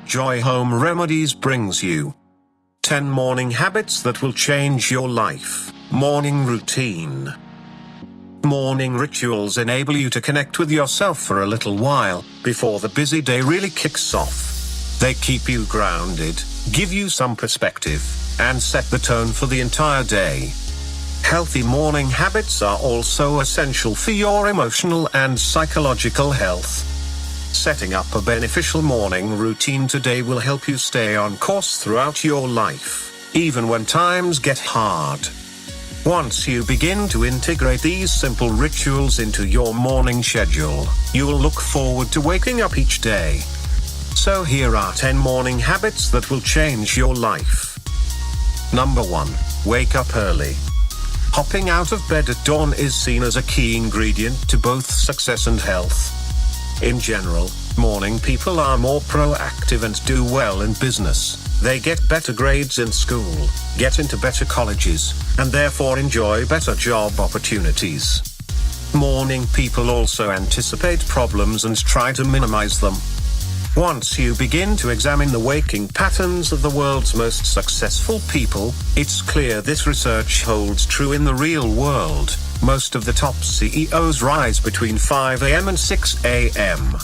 Joy Home Remedies brings you 10 morning habits that will change your life. Morning routine. Morning rituals enable you to connect with yourself for a little while before the busy day really kicks off. They keep you grounded, give you some perspective, and set the tone for the entire day. Healthy morning habits are also essential for your emotional and psychological health. Setting up a beneficial morning routine today will help you stay on course throughout your life, even when times get hard. Once you begin to integrate these simple rituals into your morning schedule, you will look forward to waking up each day. So here are 10 morning habits that will change your life. Number 1. Wake up early. Hopping out of bed at dawn is seen as a key ingredient to both success and health. In general, morning people are more proactive and do well in business. They get better grades in school, get into better colleges, and therefore enjoy better job opportunities. Morning people also anticipate problems and try to minimize them. Once you begin to examine the waking patterns of the world's most successful people, it's clear this research holds true in the real world. Most of the top CEOs rise between 5 a.m. and 6 a.m.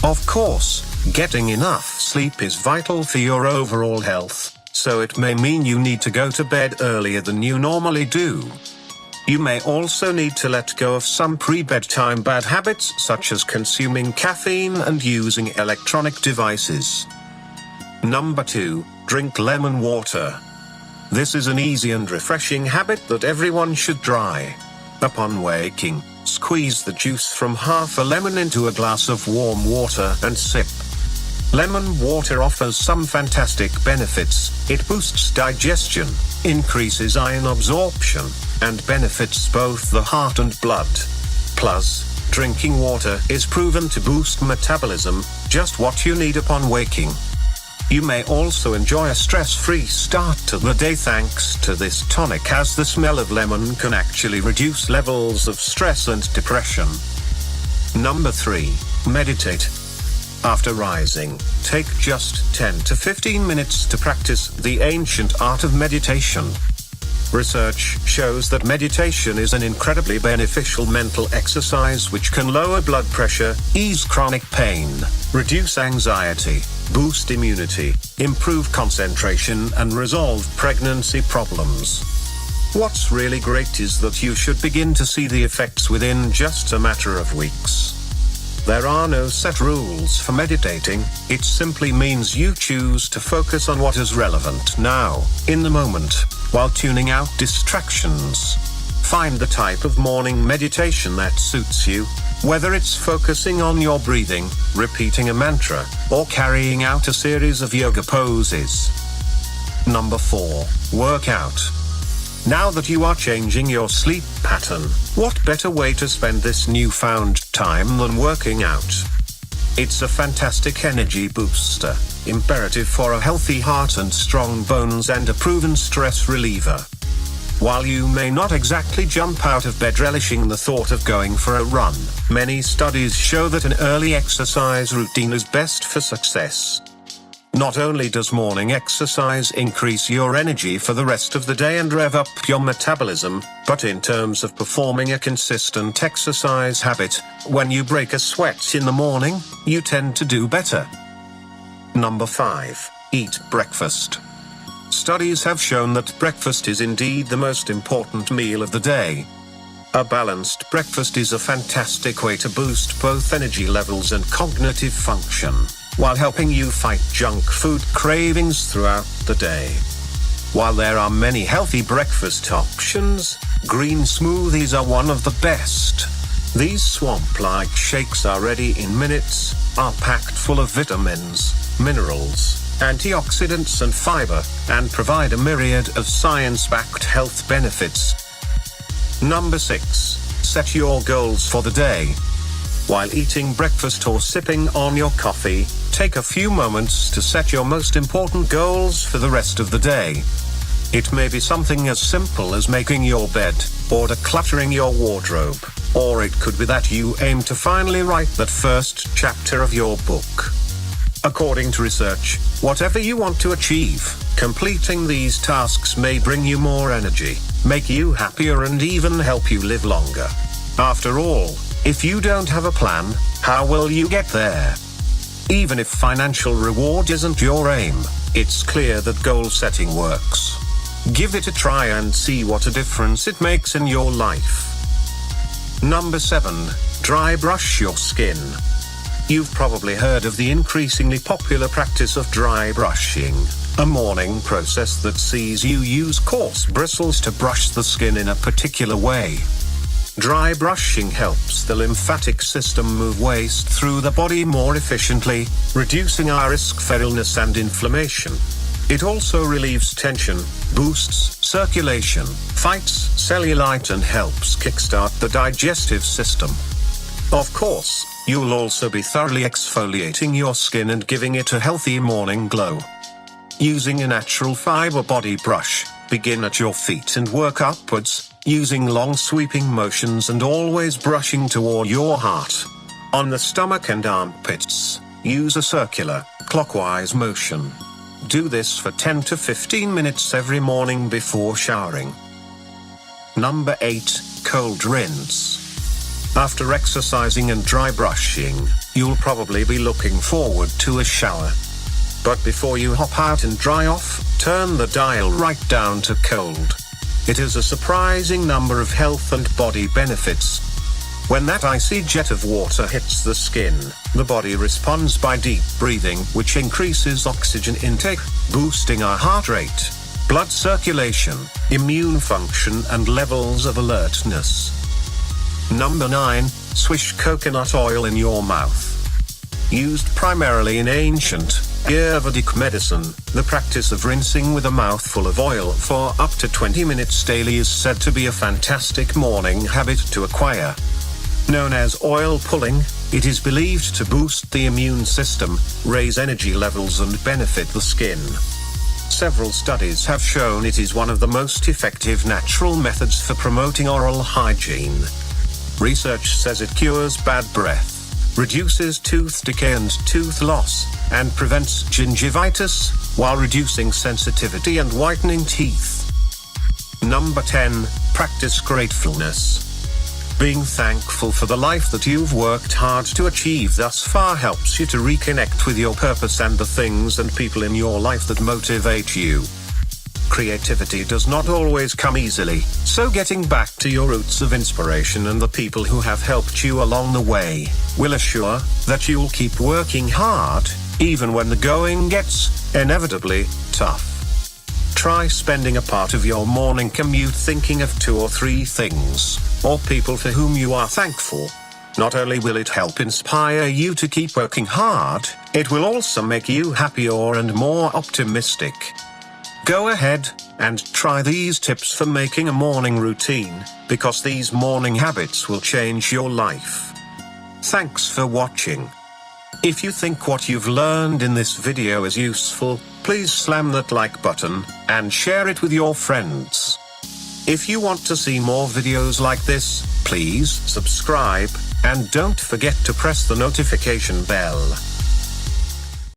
Of course, getting enough sleep is vital for your overall health, so it may mean you need to go to bed earlier than you normally do. You may also need to let go of some pre-bedtime bad habits such as consuming caffeine and using electronic devices. Number 2. Drink lemon water. This is an easy and refreshing habit that everyone should try. Upon waking, squeeze the juice from half a lemon into a glass of warm water and sip. Lemon water offers some fantastic benefits. It boosts digestion, increases iron absorption, and benefits both the heart and blood. Plus, drinking water is proven to boost metabolism, just what you need upon waking. You may also enjoy a stress-free start to the day thanks to this tonic, as the smell of lemon can actually reduce levels of stress and depression. Number 3. Meditate. After rising, take just 10 to 15 minutes to practice the ancient art of meditation. Research shows that meditation is an incredibly beneficial mental exercise which can lower blood pressure, ease chronic pain, reduce anxiety, boost immunity, improve concentration, and resolve pregnancy problems. What's really great is that you should begin to see the effects within just a matter of weeks. There are no set rules for meditating, it simply means you choose to focus on what is relevant now, in the moment, while tuning out distractions. Find the type of morning meditation that suits you, whether it's focusing on your breathing, repeating a mantra, or carrying out a series of yoga poses. Number 4. Workout. Now that you are changing your sleep pattern, what better way to spend this newfound time than working out? It's a fantastic energy booster, imperative for a healthy heart and strong bones, and a proven stress reliever. While you may not exactly jump out of bed relishing the thought of going for a run, many studies show that an early exercise routine is best for success. Not only does morning exercise increase your energy for the rest of the day and rev up your metabolism, but in terms of performing a consistent exercise habit, when you break a sweat in the morning, you tend to do better. Number 5. Eat breakfast. Studies have shown that breakfast is indeed the most important meal of the day. A balanced breakfast is a fantastic way to boost both energy levels and cognitive function, while helping you fight junk food cravings throughout the day. While there are many healthy breakfast options, green smoothies are one of the best. These swamp-like shakes are ready in minutes, are packed full of vitamins, minerals, antioxidants and fiber, and provide a myriad of science-backed health benefits. Number 6. Set your goals for the day. While eating breakfast or sipping on your coffee, take a few moments to set your most important goals for the rest of the day. It may be something as simple as making your bed, or decluttering your wardrobe, or it could be that you aim to finally write that first chapter of your book. According to research, whatever you want to achieve, completing these tasks may bring you more energy, make you happier, and even help you live longer. After all, if you don't have a plan, how will you get there? Even if financial reward isn't your aim, it's clear that goal setting works. Give it a try and see what a difference it makes in your life. Number 7. Dry brush your skin. You've probably heard of the increasingly popular practice of dry brushing, a morning process that sees you use coarse bristles to brush the skin in a particular way. Dry brushing helps the lymphatic system move waste through the body more efficiently, reducing our risk for illness and inflammation. It also relieves tension, boosts circulation, fights cellulite, and helps kickstart the digestive system. Of course, you'll also be thoroughly exfoliating your skin and giving it a healthy morning glow. Using a natural fiber body brush, begin at your feet and work upwards, using long sweeping motions and always brushing toward your heart. On the stomach and armpits, use a circular, clockwise motion. Do this for 10 to 15 minutes every morning before showering. Number 8. Cold rinse. After exercising and dry brushing, you'll probably be looking forward to a shower. But before you hop out and dry off, turn the dial right down to cold. It has a surprising number of health and body benefits. When that icy jet of water hits the skin, the body responds by deep breathing, which increases oxygen intake, boosting our heart rate, blood circulation, immune function, and levels of alertness. Number 9. Swish coconut oil in your mouth. Used primarily in ancient Ayurvedic medicine, the practice of rinsing with a mouthful of oil for up to 20 minutes daily is said to be a fantastic morning habit to acquire. Known as oil pulling, it is believed to boost the immune system, raise energy levels, and benefit the skin. Several studies have shown it is one of the most effective natural methods for promoting oral hygiene. Research says it cures bad breath, reduces tooth decay and tooth loss, and prevents gingivitis, while reducing sensitivity and whitening teeth. Number 10. Practice gratefulness. Being thankful for the life that you've worked hard to achieve thus far helps you to reconnect with your purpose and the things and people in your life that motivate you. Creativity does not always come easily, so getting back to your roots of inspiration and the people who have helped you along the way will assure that you'll keep working hard, even when the going gets inevitably tough. Try spending a part of your morning commute thinking of 2 or 3 things, or people for whom you are thankful. Not only will it help inspire you to keep working hard, it will also make you happier and more optimistic. Go ahead and try these tips for making a morning routine, because these morning habits will change your life. Thanks for watching. If you think what you've learned in this video is useful, please slam that like button and share it with your friends. If you want to see more videos like this, please subscribe, and don't forget to press the notification bell.